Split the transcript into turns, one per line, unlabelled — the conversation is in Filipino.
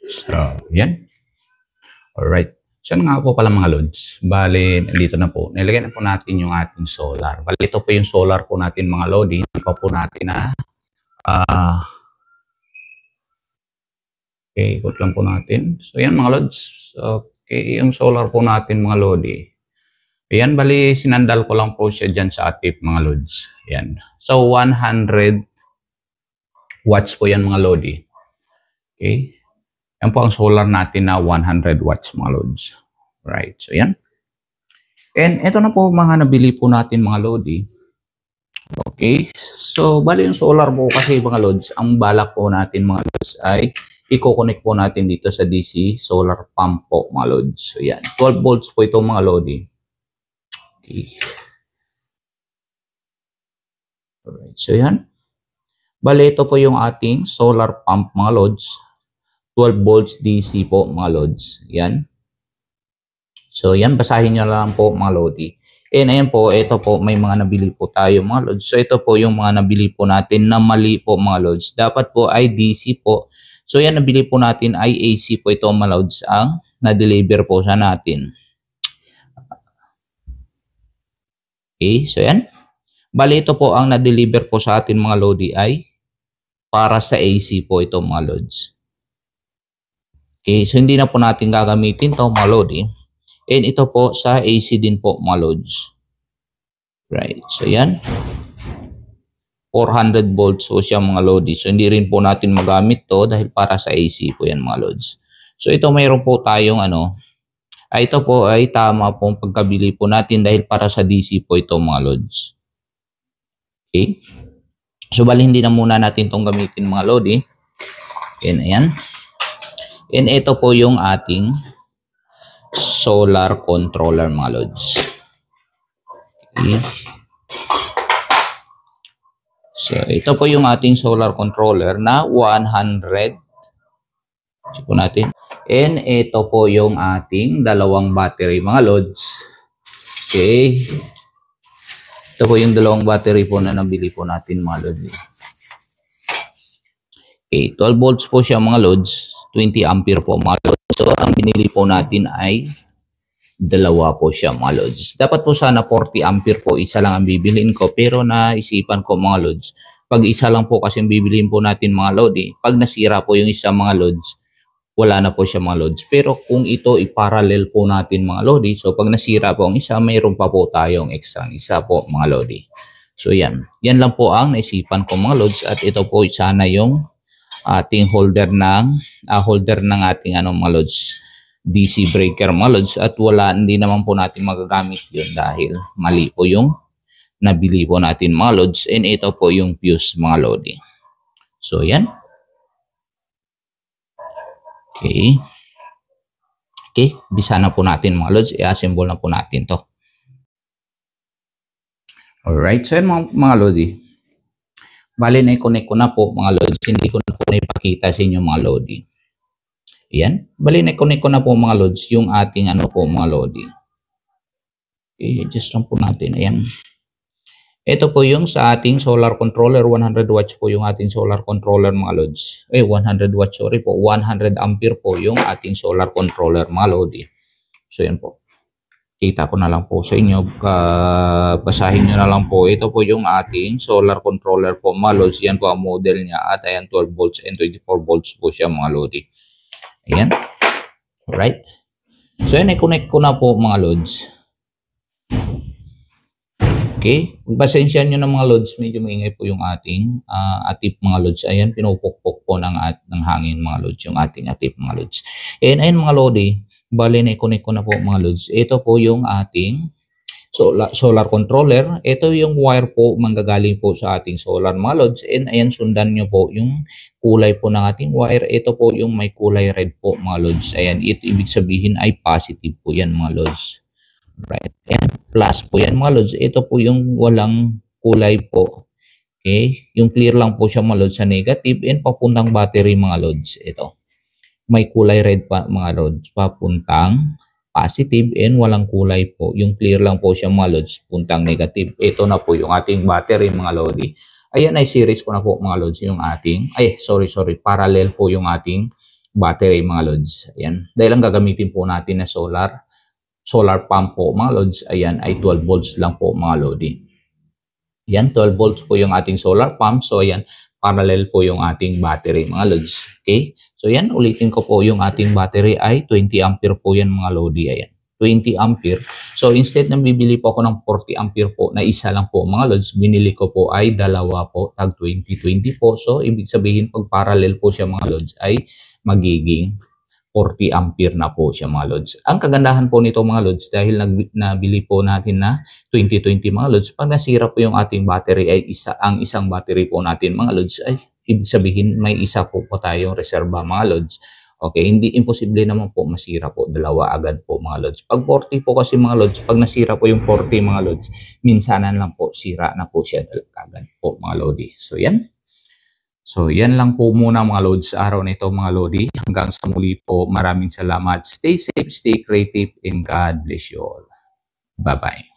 So, yan. Alright. So, nga po pala mga lods. Bale, dito na po. Nilagay na po natin yung ating solar. Bale, ito po yung solar po natin mga lodi. Hindi pa po natin na okay, ikot lang po natin. So, yan mga lods. Okay, yung solar po natin mga lodi. Ayan, bali, sinandal ko lang po siya dyan sa atip mga lods. Ayan. So, 100 watts po yan mga lodi. Okay. Yan po ang solar natin na 100 watts mga lods. Right. So, yan. And ito na po mga nabili po natin mga lodi. Okay. So, bali yung solar po kasi mga lods, ang balak po natin mga lods ay i-connect po natin dito sa DC solar pump po mga lods. So, yan. 12 volts po ito mga lodi. Okay. Alright. So, yan. Bali, ito po yung ating solar pump mga lods. 12 volts DC po mga lods. Yan. So, yan. Basahin nyo lang po mga lodi. And ayan po, ito po, may mga nabili po tayo mga lods. So, ito po yung mga nabili po natin na mali po mga lods. Dapat po ay DC po. So, yan, nabili po natin ay AC po ito mga lods ang na-deliver po sa natin. Okay, so yan. Bali, ito po ang na-deliver po sa atin mga lodi ay para sa AC po ito mga lods. Okay, so hindi na po natin gagamitin ito mga lodi. And ito po sa AC din po mga lods. Right, so yan. 400 volts po siya mga lodi. So hindi rin po natin magamit to dahil para sa AC po yan mga lods. So ito mayroon po tayong ito po ay tama pong pagkabili po natin dahil para sa DC po ito mga lods. Okay. So bali hindi na muna natin itong gamitin mga lodi. And ayan. And ito po yung ating solar controller mga lods. Okay. So ito po yung ating solar controller na 100. Check po natin. And ito po yung ating dalawang battery mga lods. Okay. Ito po yung dalawang battery po na nabili po natin mga lods. Okay, 12 volts po siya mga lods, 20 ampere po mga lods. So, ang binili po natin ay dalawa po siya mga lods. Dapat po sana 40 ampere po, isa lang ang bibilin ko. Pero naisipan ko mga lods, pag isa lang po kasi ang bibilin po natin mga lodi, pag nasira po yung isa mga lods, wala na po siya mga lods. Pero kung ito i-parallel po natin mga lodi, so pag nasira po ang isa, mayroon pa po tayong extra isa po mga lodi. So yan, yan lang po ang naisipan ko mga lods at ito po sana yung ating holder ng ating mga lods DC breaker mga lods at hindi naman po natin magagamit yun dahil mali po yung nabili po natin mga lods and ito po yung fuse mga lodi. So yan. Okay. Okay, bisa na po natin mga lods, i-assemble na po natin to. Alright, so yan mga lodi. Bali na i-connect ko na po mga lods. Hindi ko na po ipakita sa inyo mga lodi. Ayan. Bali na i-connect ko na po mga lods yung ating po mga lodi. Okay, adjust lang po natin. Ayan. Ito po yung sa ating solar controller. 100 watts po yung ating solar controller mga lods. 100 watts, sorry po. 100 ampere po yung ating solar controller mga lodi. So yan po. Kita ko na lang po sa inyo, basahin nyo na lang po. Ito po yung ating solar controller po mga lods. Yan po ang model niya at ayan 12 volts and 24 volts po siya mga lodi. Ayan. Alright. So yan, i-connect ko na po mga lods. Okay. Pasensya nyo na mga lods, medyo maingay po yung ating atip mga lods. Ayan, pinupukpok po ng hangin mga lods, yung ating atip mga lods. And ayan mga lodi. Bali na i-connect ko na po mga lods. Ito po yung ating solar controller. Ito yung wire po manggagaling po sa ating solar mga lods. And ayan, sundan nyo po yung kulay po ng ating wire. Ito po yung may kulay red po mga lods. Ayan, ito ibig sabihin ay positive po yan mga lods. Right. And plus po yan mga lods. Ito po yung walang kulay po. Okay. Yung clear lang po siya mga lods sa negative and papuntang battery mga lods. Ito. May kulay red pa mga lods papuntang positive and walang kulay po. Yung clear lang po siya mga lods puntang negative. Ito na po yung ating battery mga lodi. Ayan ay series ko na po mga lods yung ating, sorry, parallel po yung ating battery mga lods. Ayan. Dahil ang gagamitin po natin na solar pump po mga lods, ayan ay 12 volts lang po mga lodi. Yan, 12 volts po yung ating solar pump. So ayan, parallel po yung ating battery mga lods. Okay? So yan, ulitin ko po yung ating battery ay 20 ampere po yan mga lodi. Ayan, 20 ampere. So instead na bibili po ako ng 40 ampere po na isa lang po mga lods, binili ko po ay dalawa po, tag 20-20 po. So ibig sabihin pag parallel po siya mga lods ay magiging 40 ampere na po siya mga lods. Ang kagandahan po nito mga lods dahil nabili po natin na 20-20 mga lods, pag nasira po yung ating battery ay ang isang battery po natin mga lods ay ibig sabihin may isa po tayong reserba mga lods. Okay, hindi imposible naman po masira po, dalawa agad po mga lods. Pag 40 po kasi mga lods, pag nasira po yung 40 mga lods, minsanan lang po, sira na po siya agad po mga lodi. So yan. So yan lang po muna mga lods sa araw nito mga lodi. Hanggang sa muli po, maraming salamat. Stay safe, stay creative, and God bless you all. Bye-bye.